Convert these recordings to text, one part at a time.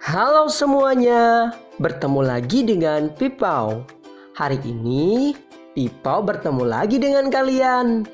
Halo semuanya, bertemu lagi dengan Pipau. Hari ini Pipau bertemu lagi dengan kalian.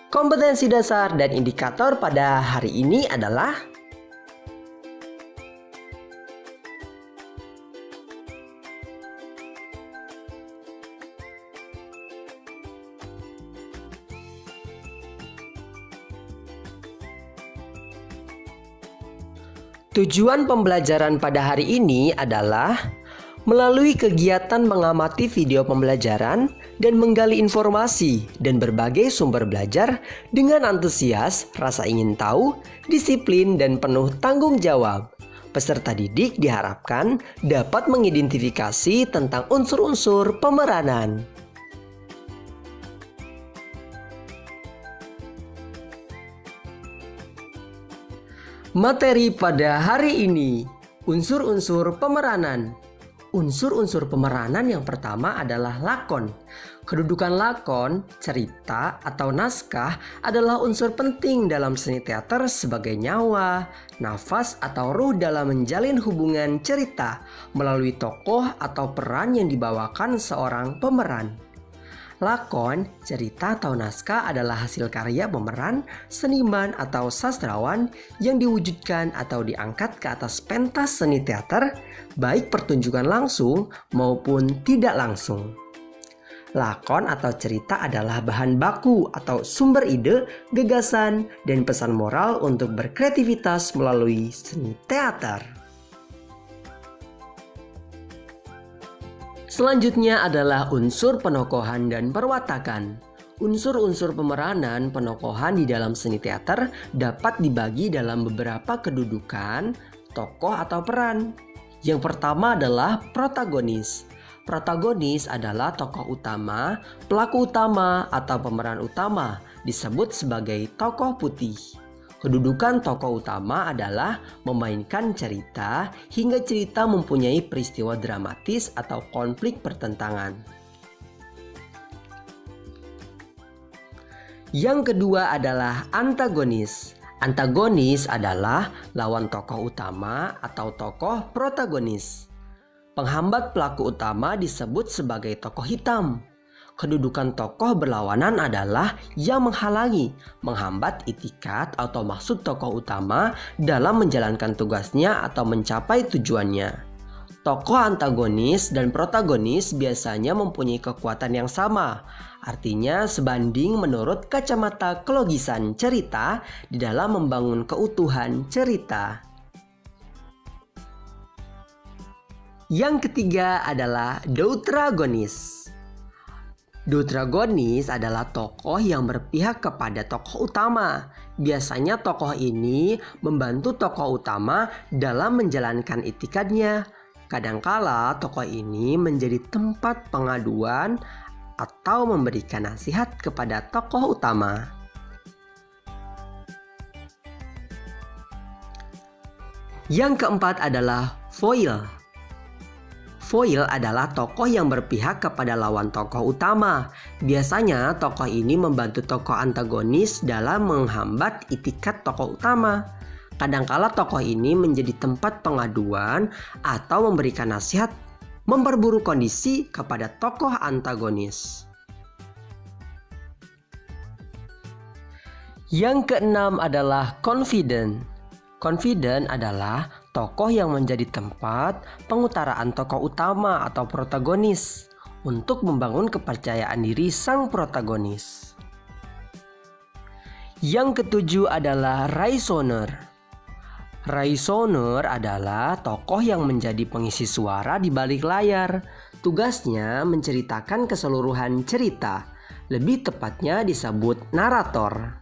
Kompetensi dasar dan indikator pada hari ini adalah tujuan pembelajaran pada hari ini adalah melalui kegiatan mengamati video pembelajaran dan menggali informasi dan berbagai sumber belajar dengan antusias, rasa ingin tahu, disiplin, dan penuh tanggung jawab. Peserta didik diharapkan dapat mengidentifikasi tentang unsur-unsur pemeranan. Materi pada hari ini, unsur-unsur pemeranan. Unsur-unsur pemeranan yang pertama adalah lakon. Kedudukan lakon, cerita, atau naskah adalah unsur penting dalam seni teater sebagai nyawa, nafas, atau ruh dalam menjalin hubungan cerita melalui tokoh atau peran yang dibawakan seorang pemeran. Lakon, cerita atau naskah adalah hasil karya pemeran, seniman atau sastrawan yang diwujudkan atau diangkat ke atas pentas seni teater, baik pertunjukan langsung maupun tidak langsung. Lakon atau cerita adalah bahan baku atau sumber ide, gagasan, dan pesan moral untuk berkreativitas melalui seni teater. Selanjutnya adalah unsur penokohan dan perwatakan. Unsur-unsur pemeranan penokohan di dalam seni teater dapat dibagi dalam beberapa kedudukan, tokoh atau peran. Yang pertama adalah protagonis. Protagonis adalah tokoh utama, pelaku utama atau pemeran utama, disebut sebagai tokoh putih. Kedudukan tokoh utama adalah memainkan cerita hingga cerita mempunyai peristiwa dramatis atau konflik pertentangan. Yang kedua adalah antagonis. Antagonis adalah lawan tokoh utama atau tokoh protagonis. Penghambat pelaku utama disebut sebagai tokoh hitam. Kedudukan tokoh berlawanan adalah yang menghalangi, menghambat itikat atau maksud tokoh utama dalam menjalankan tugasnya atau mencapai tujuannya. Tokoh antagonis dan protagonis biasanya mempunyai kekuatan yang sama, artinya sebanding menurut kacamata kelogisan cerita di dalam membangun keutuhan cerita. Yang ketiga adalah deuteragonis. Deuteragonis adalah tokoh yang berpihak kepada tokoh utama. Biasanya tokoh ini membantu tokoh utama dalam menjalankan itikadnya. Kadangkala tokoh ini menjadi tempat pengaduan atau memberikan nasihat kepada tokoh utama. Yang keempat adalah foil. Foil adalah tokoh yang berpihak kepada lawan tokoh utama. Biasanya tokoh ini membantu tokoh antagonis dalam menghambat itikat tokoh utama. Kadangkala tokoh ini menjadi tempat pengaduan atau memberikan nasihat, memperburuk kondisi kepada tokoh antagonis. Yang keenam adalah confident. Confident adalah tokoh yang menjadi tempat pengutaraan tokoh utama atau protagonis untuk membangun kepercayaan diri sang protagonis. Yang ketujuh adalah raisoner. Raisoner adalah tokoh yang menjadi pengisi suara di balik layar. Tugasnya menceritakan keseluruhan cerita, lebih tepatnya disebut narator.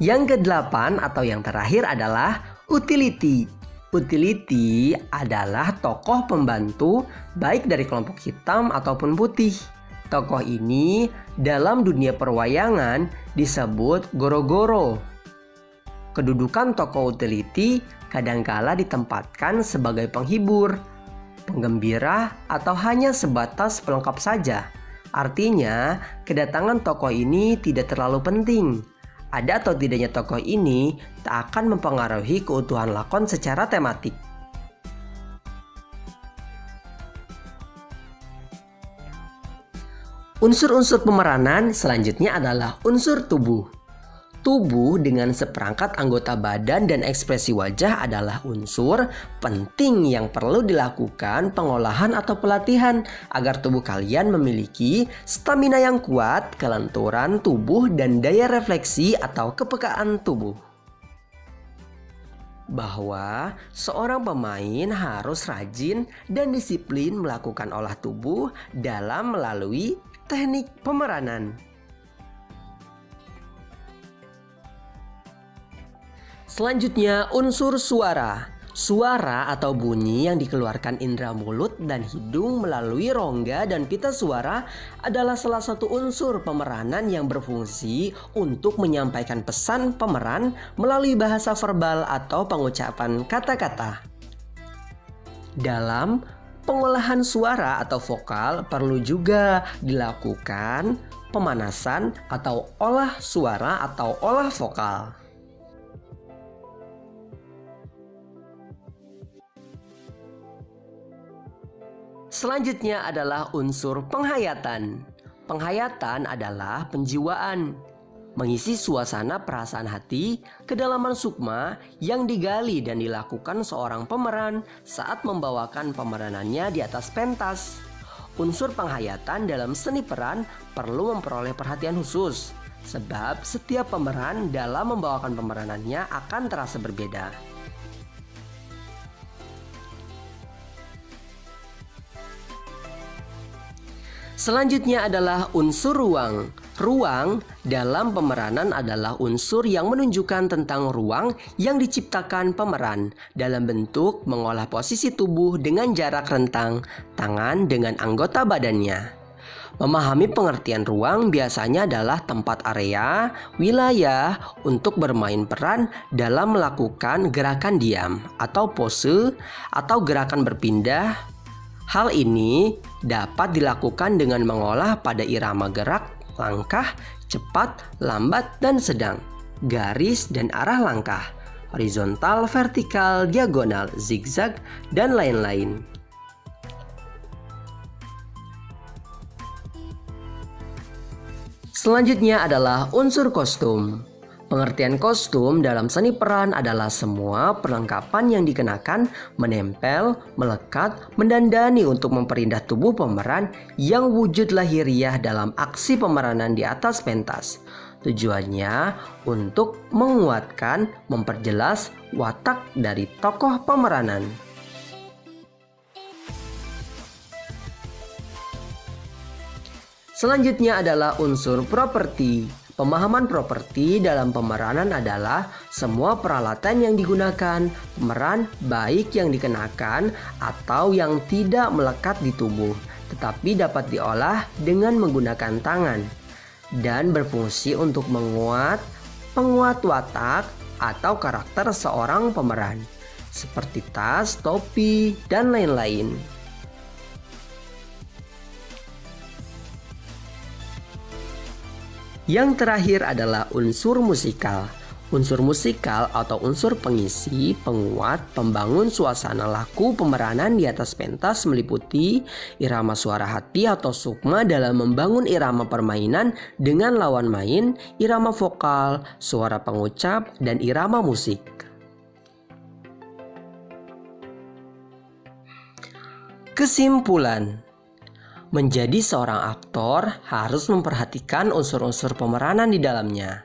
Yang kedelapan atau yang terakhir adalah utility. Utility adalah tokoh pembantu baik dari kelompok hitam ataupun putih. Tokoh ini dalam dunia perwayangan disebut goro-goro. Kedudukan tokoh utility kadangkala ditempatkan sebagai penghibur, penggembira, atau hanya sebatas pelengkap saja. Artinya, kedatangan tokoh ini tidak terlalu penting. Ada atau tidaknya tokoh ini tak akan mempengaruhi keutuhan lakon secara tematik. Unsur-unsur pemeranan selanjutnya adalah unsur tubuh. Tubuh dengan seperangkat anggota badan dan ekspresi wajah adalah unsur penting yang perlu dilakukan pengolahan atau pelatihan agar tubuh kalian memiliki stamina yang kuat, kelenturan tubuh, dan daya refleksi atau kepekaan tubuh. Bahwa seorang pemain harus rajin dan disiplin melakukan olah tubuh dalam melalui teknik pemeranan. Selanjutnya, unsur suara. Suara atau bunyi yang dikeluarkan indera mulut dan hidung melalui rongga dan pita suara adalah salah satu unsur pemeranan yang berfungsi untuk menyampaikan pesan pemeran melalui bahasa verbal atau pengucapan kata-kata. Dalam pengolahan suara atau vokal perlu juga dilakukan pemanasan atau olah suara atau olah vokal. Selanjutnya adalah unsur penghayatan. Penghayatan adalah penjiwaan, mengisi suasana perasaan hati, kedalaman sukma yang digali dan dilakukan seorang pemeran saat membawakan pemeranannya di atas pentas. Unsur penghayatan dalam seni peran perlu memperoleh perhatian khusus, sebab setiap pemeran dalam membawakan pemeranannya akan terasa berbeda. Selanjutnya adalah unsur ruang. Ruang dalam pemeranan adalah unsur yang menunjukkan tentang ruang yang diciptakan pemeran dalam bentuk mengolah posisi tubuh dengan jarak rentang tangan dengan anggota badannya. Memahami pengertian ruang biasanya adalah tempat area, wilayah untuk bermain peran dalam melakukan gerakan diam atau pose atau gerakan berpindah. Hal ini dapat dilakukan dengan mengolah pada irama gerak, langkah, cepat, lambat, dan sedang, garis dan arah langkah, horizontal, vertikal, diagonal, zigzag, dan lain-lain. Selanjutnya adalah unsur kostum. Pengertian kostum dalam seni peran adalah semua perlengkapan yang dikenakan, menempel, melekat, mendandani untuk memperindah tubuh pemeran yang wujud lahiriah dalam aksi pemeranan di atas pentas. Tujuannya untuk menguatkan, memperjelas watak dari tokoh pemeranan. Selanjutnya adalah unsur properti. Pemahaman properti dalam pemeranan adalah semua peralatan yang digunakan pemeran, baik yang dikenakan atau yang tidak melekat di tubuh, tetapi dapat diolah dengan menggunakan tangan dan berfungsi untuk penguat watak atau karakter seorang pemeran, seperti tas, topi, dan lain-lain. Yang terakhir adalah unsur musikal. Unsur musikal atau unsur pengisi, penguat, pembangun suasana laku pemeranan di atas pentas meliputi irama suara hati atau sukma dalam membangun irama permainan dengan lawan main, irama vokal, suara pengucap, dan irama musik. Kesimpulan. Menjadi seorang aktor harus memperhatikan unsur-unsur pemeranan di dalamnya.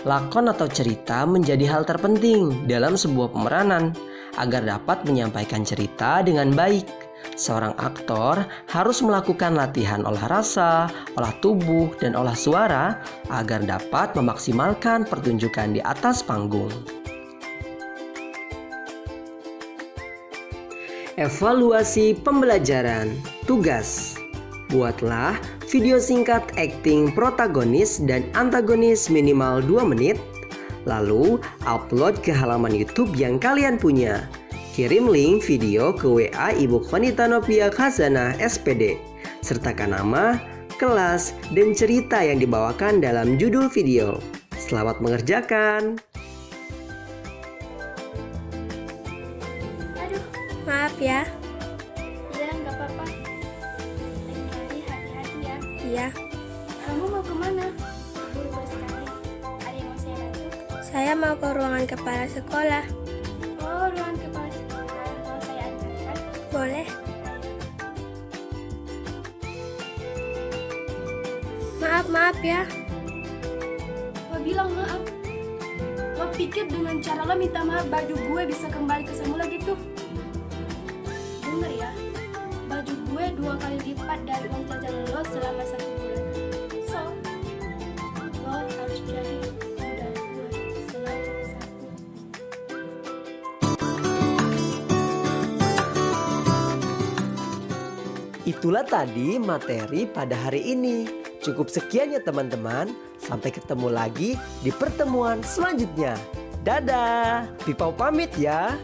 Lakon atau cerita menjadi hal terpenting dalam sebuah pemeranan agar dapat menyampaikan cerita dengan baik. Seorang aktor harus melakukan latihan olah rasa, olah tubuh, dan olah suara agar dapat memaksimalkan pertunjukan di atas panggung. Evaluasi pembelajaran. Tugas: buatlah video singkat akting protagonis dan antagonis minimal 2 menit, lalu upload ke halaman YouTube yang kalian punya. Kirim link video ke WA Ibu Khonita Novia Khazanah SPD. Sertakan nama, kelas, dan cerita yang dibawakan dalam judul video. Selamat mengerjakan. Aduh, maaf ya. Iya, nggak apa-apa. Lain kali hati-hati ya. Iya. Kamu mau kemana? Buru-buru sekali. Ada yang mau saya bantu? Saya mau ke ruangan kepala sekolah. Oh, ruangan kepala sekolah. Mau saya antarkan? Boleh. Maaf ya. Lo bilang maaf. Lo pikir dengan cara lo minta maaf baju gue bisa kembali ke semula gitu? Dengar ya, baju gue 2 kali lipat dari uang jajan lo selama 1 bulan. So, lo harus jadi modal gue selama 1. Itulah tadi materi pada hari ini. Cukup sekian ya teman-teman. Sampai ketemu lagi di pertemuan selanjutnya. Dadah. Pipau pamit ya.